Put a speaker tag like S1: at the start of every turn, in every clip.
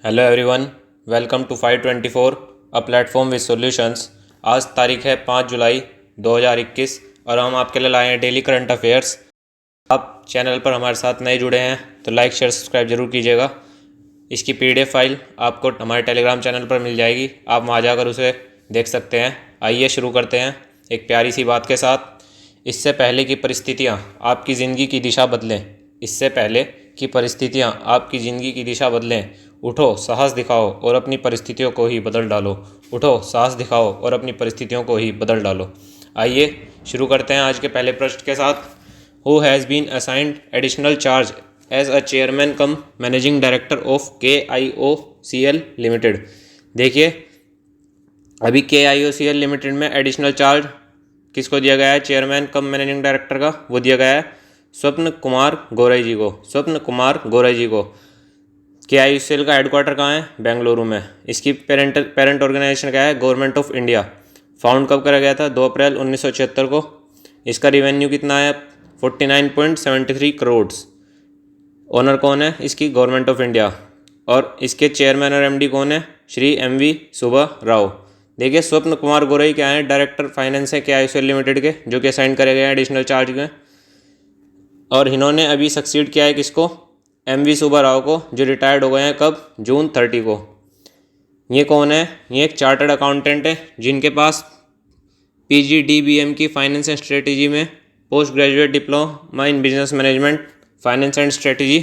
S1: Hello everyone, welcome to 524 a platform with solutions. आज तारीख है 5 जुलाई 2021 और हम आपके लिए लाए हैं डेली करंट अफेयर्स। आप चैनल पर हमारे साथ नए जुड़े हैं तो लाइक शेयर सब्सक्राइब जरूर कीजिएगा। इसकी पीडीएफ फाइल आपको हमारे टेलीग्राम चैनल पर मिल जाएगी, आप वहां जाकर उसे देख सकते हैं। आइए शुरू करते हैं एक प्यारी सी बात के साथ। इससे पहले की परिस्थितियाँ आपकी ज़िंदगी की दिशा बदलें। इससे पहले कि परिस्थितियाँ आपकी ज़िंदगी की दिशा बदलें, उठो, साहस दिखाओ और अपनी परिस्थितियों को ही बदल डालो। उठो, साहस दिखाओ और अपनी परिस्थितियों को ही बदल डालो। आइए शुरू करते हैं आज के पहले प्रश्न के साथ। Who has been assigned additional charge as a chairman cum managing director of KIOCL limited. देखिए, अभी KIOCL लिमिटेड में एडिशनल चार्ज किसको दिया गया है? चेयरमैन कम मैनेजिंग डायरेक्टर का वो दिया गया है स्वप्न कुमार गौरई जी को। स्वप्न कुमार गौरई जी को। KIOCL का हेडक्वार्टर कहाँ है? बेंगलुरु में। इसकी पेरेंट ऑर्गेनाइजेशन क्या है? Government of India. फाउंड कब करा गया था? 2 अप्रैल 1976 को। इसका रिवेन्यू कितना है? 49.73 करोड़। ओनर कौन है इसकी? Government of India. और इसके चेयरमैन और MD कौन है? श्री MV सुब्बा राव। देखिए, स्वप्न कुमार गौरई क्या है? डायरेक्टर फाइनेंस है KIOCL लिमिटेड के, जो कि असाइन करे गए हैं एडिशनल चार्ज में। और इन्होंने अभी सक्सीड किया है किसको? MV सुब्बा राव को, जो रिटायर्ड हो गए हैं कब? जून 30 को। ये कौन है? ये एक चार्टर्ड अकाउंटेंट है जिनके पास PGDBM की फाइनेंस एंड स्ट्रेटजी में post graduate diploma in business management finance and strategy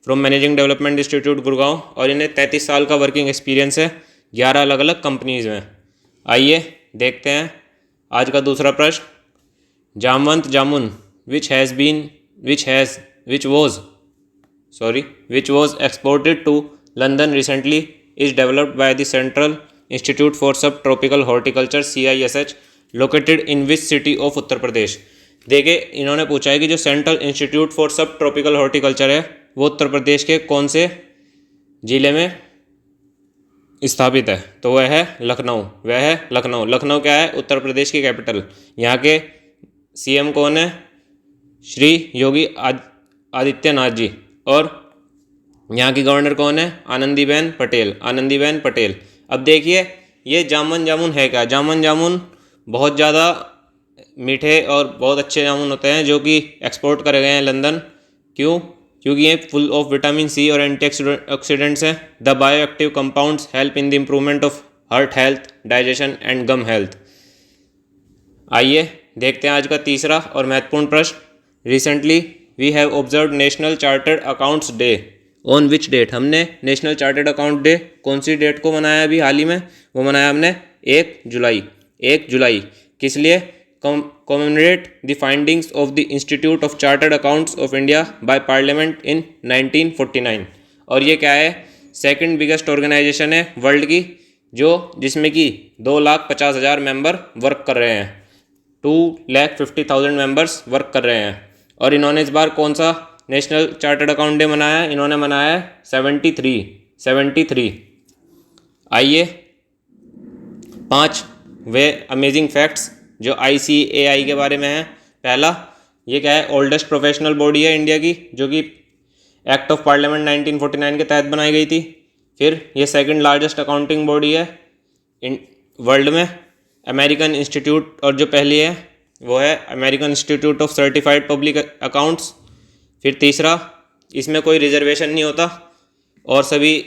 S1: from managing development institute Gurgaon, और इन्हें 33 साल का वर्किंग एक्सपीरियंस है 11 अलग अलग कंपनीज में। आइए देखते हैं आज का दूसरा प्रश्न। जामवंत जामुन which was exported to London recently is developed by the Central Institute for Subtropical Horticulture CISH located in which city of Uttar Pradesh. देखिए, इन्होंने पूछा है कि जो सेंट्रल इंस्टीट्यूट फॉर सब ट्रॉपिकल हॉर्टिकल्चर है वो उत्तर प्रदेश के कौन से जिले में स्थापित है? तो वह है लखनऊ। लखनऊ क्या है? उत्तर प्रदेश की कैपिटल। यहाँ के CM कौन है? श्री योगी आदित्यनाथ जी। और यहाँ की गवर्नर कौन है? आनंदीबेन पटेल। अब देखिए, ये जामुन है क्या? जामुन बहुत ज़्यादा मीठे और बहुत अच्छे जामुन होते हैं जो कि एक्सपोर्ट करे गए हैं लंदन। क्यों? क्योंकि ये फुल ऑफ विटामिन C और एंटीऑक्सीडेंट्स हैं। The bio active compounds help in the improvement of heart health, digestion and gum health. आइए देखते हैं आज का तीसरा और महत्वपूर्ण प्रश्न। Recently we have observe national chartered accounts day on which date. हमने नेशनल चार्टर्ड अकाउंट डे कौन सी डेट को मनाया? अभी हाल ही में वो मनाया हमने 1 जुलाई। किस लिए? Commemorate the findings of the institute of chartered accounts of India by parliament in 1949। और ये क्या है? सेकंड बिगेस्ट ऑर्गेनाइजेशन है वर्ल्ड की, जिसमें कि 2,50,000 मेंबर वर्क कर रहे हैं। 2,50,000 मेंबर्स वर्क कर रहे हैं। और इन्होंने इस बार कौन सा नेशनल चार्टर्ड अकाउंट डे मनाया है? इन्होंने मनाया है 73। आइए 5 वे अमेजिंग फैक्ट्स जो ICAI के बारे में है। पहला, ये क्या है? ओल्डेस्ट प्रोफेशनल बॉडी है इंडिया की, जो कि एक्ट ऑफ पार्लियामेंट 1949 के तहत बनाई गई थी। फिर ये सेकंड लार्जेस्ट अकाउंटिंग बॉडी है वर्ल्ड में। अमेरिकन इंस्टीट्यूट, और जो पहली है वो है American institute of certified public accounts. फिर तीसरा, इसमें कोई रिजर्वेशन नहीं होता और सभी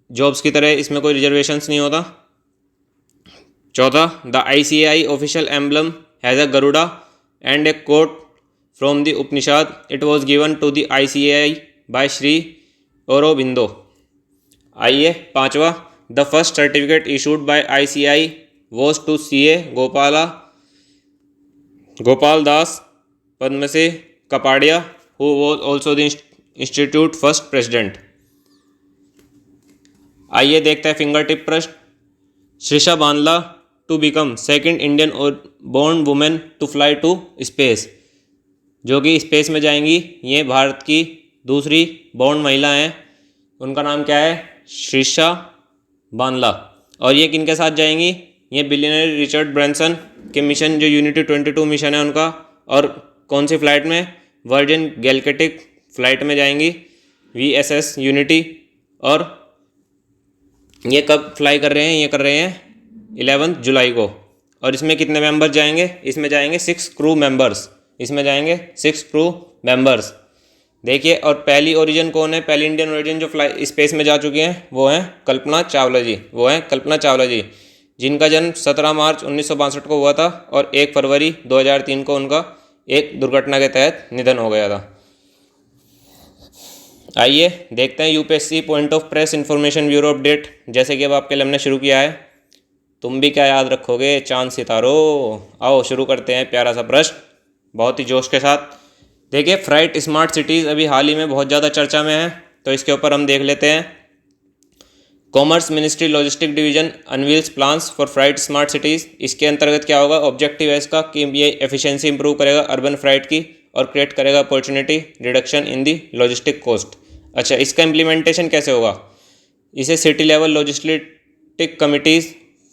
S1: जॉब्स की तरह इसमें कोई रिजर्वेशंस नहीं होता। चौथा, the ICAI official emblem has a Garuda and a quote from the Upanishad. It was given to the ICAI by Shri Aurobindo. आइए पांचवा, the first certificate issued by ICAI was to CA Gopal Das Padamsey Kapadia, who was also the institute first president। आइए देखते हैं fingertip प्रश्न। Sirisha Bandla to become second Indian born women to fly to space, जो कि space में जाएंगी। ये भारत की दूसरी बोर्न महिला हैं। उनका नाम क्या है? श्रीषा बांदला। और ये किनके साथ जाएंगी? ये बिलियनर रिचर्ड ब्रैंसन के मिशन, जो यूनिटी 22 मिशन है उनका। और कौन सी फ्लाइट में? वर्जिन गैलेक्टिक फ्लाइट में जाएंगी, VSS यूनिटी। और ये कब फ्लाई कर रहे हैं? ये कर रहे हैं 11 जुलाई को। और इसमें कितने मेंबर जाएंगे? इसमें जाएंगे 6 क्रू मेंबर्स। इसमें जाएंगे 6 क्रू मेंबर्स। देखिए, और पहली ओरिजिन कौन है? पहली इंडियन ओरिजिन जो फ्लाई स्पेस में जा चुकी हैं वो हैं कल्पना चावला जी। वो हैं कल्पना चावला जी, जिनका जन्म 17 मार्च 1962 को हुआ था और 1 फरवरी 2003 को उनका एक दुर्घटना के तहत निधन हो गया था। आइए देखते हैं UPSC point of press information bureau update. जैसे कि अब आपके लिए हमने शुरू किया है, तुम भी क्या याद रखोगे चांद सितारों। आओ शुरू करते हैं प्यारा सा प्रश्न बहुत ही जोश के साथ। देखिए, फ्राइट स्मार्ट सिटीज़ अभी हाल ही में बहुत ज़्यादा चर्चा में है, तो इसके ऊपर हम देख लेते हैं। Commerce ministry logistic division unveils plans for freight smart cities. इसके अंतर्गत क्या होगा? ऑब्जेक्टिव है इसका कि ये एफिशिएंसी इंप्रूव करेगा अर्बन फ्राइट की और क्रिएट करेगा opportunity reduction in the logistic cost. अच्छा, इसका इम्प्लीमेंटेशन कैसे होगा? इसे city level logistic committees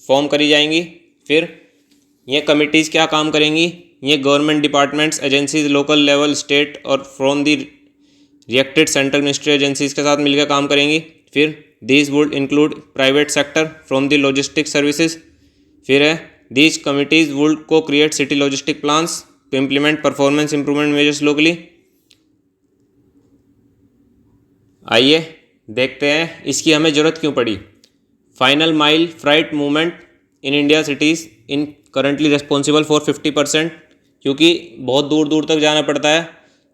S1: form करी जाएंगी। फिर ये कमिटीज़ क्या काम करेंगी? ये government departments, agencies, local level, state और from the reacted central ministry agencies के साथ मिलकर काम करेंगी। फिर these would include private sector from the logistic services. फिर है these committees would co-create city logistic plans to implement performance improvement measures locally. आइए देखते हैं इसकी हमें ज़रूरत क्यों पड़ी। Final mile freight movement in India cities in currently responsible for 50%, क्योंकि बहुत दूर दूर तक जाना पड़ता है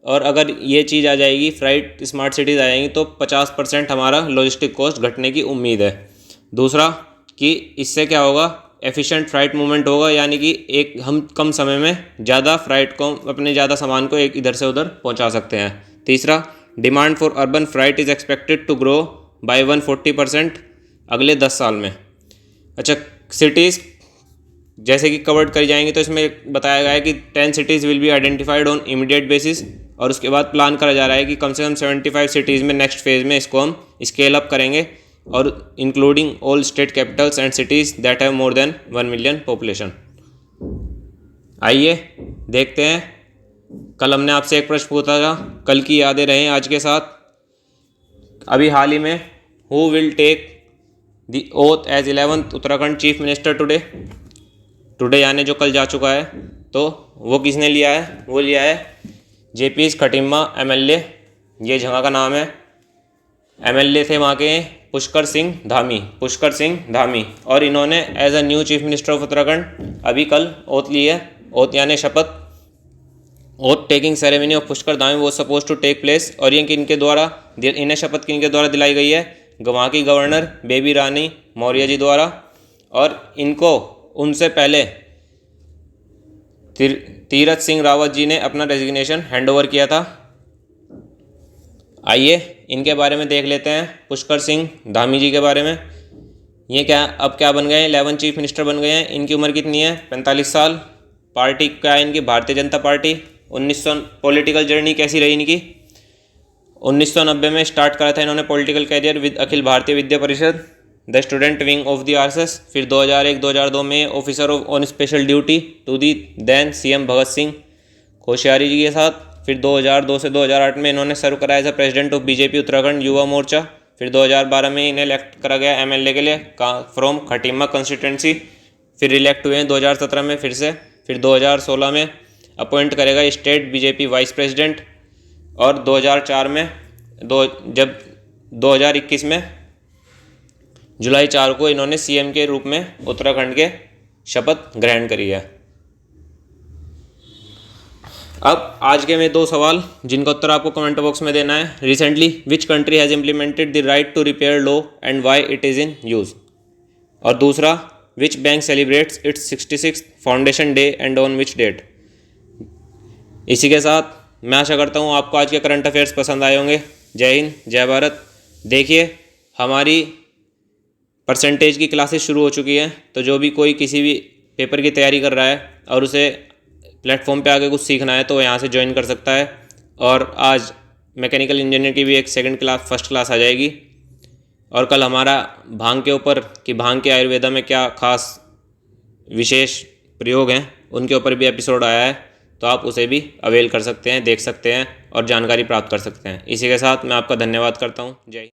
S1: और अगर ये चीज़ आ जाएगी, फ्राइट स्मार्ट सिटीज़ आ जाएंगी, तो 50% हमारा लॉजिस्टिक कॉस्ट घटने की उम्मीद है। दूसरा कि इससे क्या होगा? एफिशिएंट फ्राइट मूवमेंट होगा, यानी कि एक हम कम समय में ज़्यादा फ्राइट को, अपने ज़्यादा सामान को एक इधर से उधर पहुंचा सकते हैं। तीसरा, demand for urban freight is expected to grow by 140% अगले 10 साल में। अच्छा, सिटीज़ जैसे कि कवर्ड करी जाएंगी, तो इसमें बताया गया है कि 10 cities will be identified on immediate basis, और उसके बाद प्लान करा जा रहा है कि कम से कम 75 सिटीज़ में नेक्स्ट फेज़ में इसको हम स्केल अप करेंगे, और including all state Capitals and cities that have more than 1 million population. आइए देखते हैं, कल हमने आपसे एक प्रश्न पूछा था, कल की यादें रहें आज के साथ। अभी हाल ही में who will take the oath as 11th Uttarakhand chief minister today यानी जो कल जा चुका है, तो वो किसने लिया है? वो लिया है JP खटीमा MLA, ये जगह का नाम है। MLA थे वहाँ के पुष्कर सिंह धामी, और इन्होंने as a new chief minister of Uttarakhand अभी कल ओथ ली है। ओथ यानी शपथ। Oath taking ceremony of Pushkar Dhami वो सपोज टू टेक प्लेस, और ये किनके द्वारा, इन्हें शपथ किनके द्वारा दिलाई गई है? वहाँ की गवर्नर बेबी रानी मौर्य जी द्वारा, और इनको उनसे पहले तीरथ सिंह रावत जी ने अपना रेजिग्नेशन हैंड ओवर किया था। आइए इनके बारे में देख लेते हैं, पुष्कर सिंह धामी जी के बारे में। ये अब क्या बन गए? 11 चीफ मिनिस्टर बन गए हैं। इनकी उम्र कितनी है? 45 साल। पार्टी क्या है इनकी? Bharatiya Janata party. 1900 political journey कैसी रही इनकी? 1990 में स्टार्ट करा था इन्होंने political career with Akhil Bharatiya Vidya Parishad, the student wing of the RSS। फिर 2001-2002 में officer on special duty to the then CM Bhagat Singh Koshyari ji के साथ। फिर 2002 से 2008 में इन्होंने सर्व करा as a president of BJP Uttarakhand Yuva Morcha. फिर 2012 में इन्हें इलेक्ट करा गया MLA के लिए फ्रॉम खटीमा कंस्टिट्यूंसी। फिर इलेक्ट हुए हैं 2017 में फिर से। फिर 2016 में अपॉइंट करेगा स्टेट BJP वाइस प्रेसिडेंट, और 2004 में जब 2021 में जुलाई 4 को इन्होंने CM के रूप में उत्तराखंड के शपथ ग्रहण करी है। अब आज के में 2 सवाल जिनका उत्तर आपको कमेंट बॉक्स में देना है। Recently which country has implemented the right to repair law and why it is in use. और दूसरा, which bank celebrates its 66th foundation day and on which date. इसी के साथ मैं आशा करता हूँ आपको आज के करंट अफेयर्स पसंद आए होंगे। जय हिंद, जय भारत। देखिए, हमारी परसेंटेज की क्लासेस शुरू हो चुकी हैं, तो जो भी कोई किसी भी पेपर की तैयारी कर रहा है और उसे प्लेटफॉर्म पे आके कुछ सीखना है, तो वो यहाँ से ज्वाइन कर सकता है। और आज मैकेनिकल इंजीनियर की भी एक सेकंड क्लास, फर्स्ट क्लास आ जाएगी। और कल हमारा भांग के ऊपर कि भांग के आयुर्वेदा में क्या खास विशेष प्रयोग हैं, उनके ऊपर भी एपिसोड आया है, तो आप उसे भी अवेल कर सकते हैं, देख सकते हैं और जानकारी प्राप्त कर सकते हैं। इसी के साथ मैं आपका धन्यवाद करता हूँ। जय।